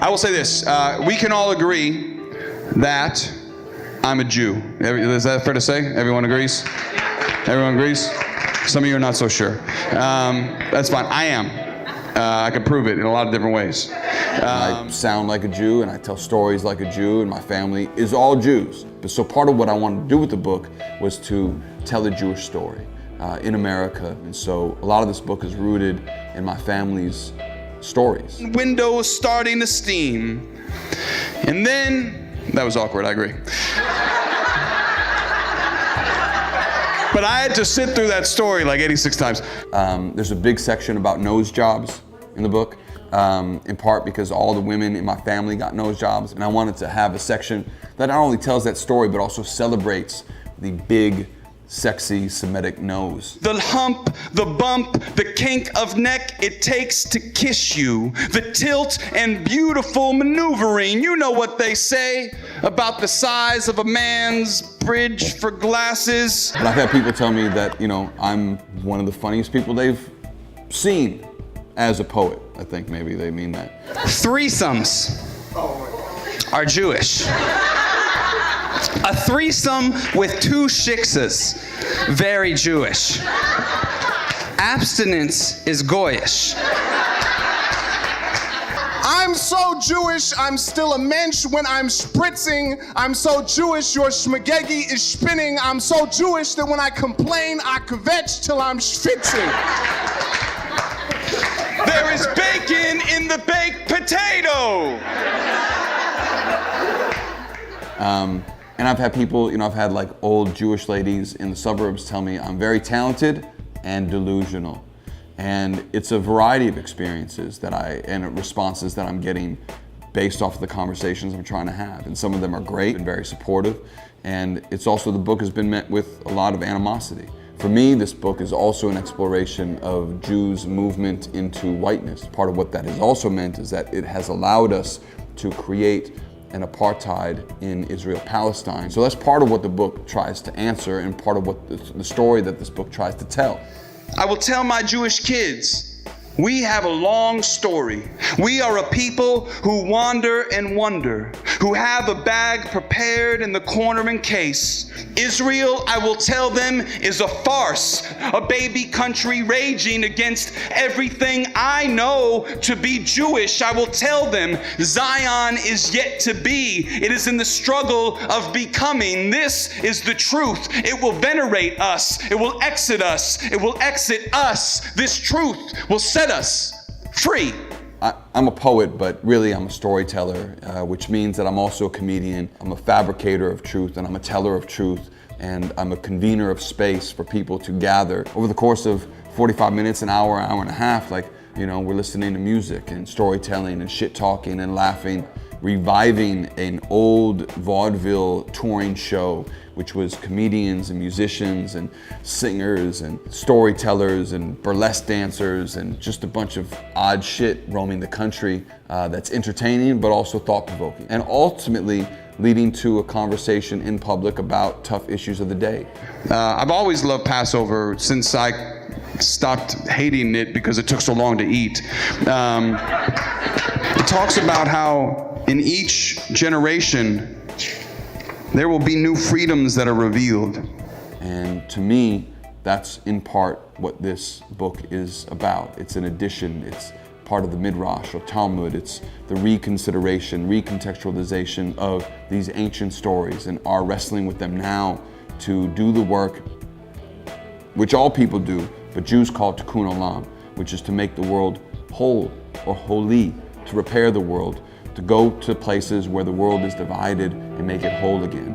I will say this, we can all agree that I'm a Jew. Is that fair to say? Everyone agrees? Everyone agrees? Some of you are not so sure. That's fine, I am. I can prove it in a lot of different ways. I sound like a Jew and I tell stories like a Jew, and my family is all Jews. So part of what I wanted to do with the book was to tell a Jewish story in America. And so a lot of this book is rooted in my family's stories. Windows starting to steam. And then, that was awkward, I agree. But I had to sit through that story like 86 times. There's a big section about nose jobs in the book, in part because all the women in my family got nose jobs, and I wanted to have a section that not only tells that story, but also celebrates the big, sexy Semitic nose. The hump, the bump, the kink of neck it takes to kiss you. The tilt and beautiful maneuvering. You know what they say about the size of a man's bridge for glasses. But I've had people tell me that, you know, I'm one of the funniest people they've seen as a poet. I think maybe they mean that. Threesomes are Jewish. A threesome with two shiksas, very Jewish. Abstinence is Goyish. I'm so Jewish, I'm still a mensch when I'm spritzing. I'm so Jewish, your schmagegi is spinning. I'm so Jewish that when I complain, I kvetch till I'm schwitzing. There is bacon in the baked potato. And I've had people, you know, I've had like old Jewish ladies in the suburbs tell me I'm very talented and delusional. And it's a variety of experiences and responses that I'm getting based off of the conversations I'm trying to have. And some of them are great and very supportive. And it's also, the book has been met with a lot of animosity. For me, this book is also an exploration of Jews' movement into whiteness. Part of what that has also meant is that it has allowed us to create an apartheid in Israel-Palestine. So that's part of what the book tries to answer, and part of what the story that this book tries to tell. I will tell my Jewish kids, we have a long story. We are a people who wander and wonder, who have a bag prepared in the corner in case. Israel, I will tell them, is a farce, a baby country raging against everything I know to be Jewish. I will tell them, Zion is yet to be. It is in the struggle of becoming. This is the truth. It will venerate us. It will exit us. It will exit us. This truth will set us free. I'm a poet, but really I'm a storyteller, which means that I'm also a comedian. I'm a fabricator of truth, and I'm a teller of truth, and I'm a convener of space for people to gather. Over the course of 45 minutes, an hour and a half, like, you know, we're listening to music and storytelling and shit talking and laughing, reviving an old vaudeville touring show, which was comedians and musicians and singers and storytellers and burlesque dancers and just a bunch of odd shit roaming the country that's entertaining but also thought-provoking, and ultimately leading to a conversation in public about tough issues of the day. I've always loved Passover since I stopped hating it because it took so long to eat. It talks about how in each generation there will be new freedoms that are revealed. And to me, that's in part what this book is about. It's an addition, it's part of the Midrash or Talmud. It's the reconsideration, recontextualization of these ancient stories and our wrestling with them now to do the work which all people do, but Jews call tikkun olam, which is to make the world whole or holy, to repair the world, to go to places where the world is divided and make it whole again.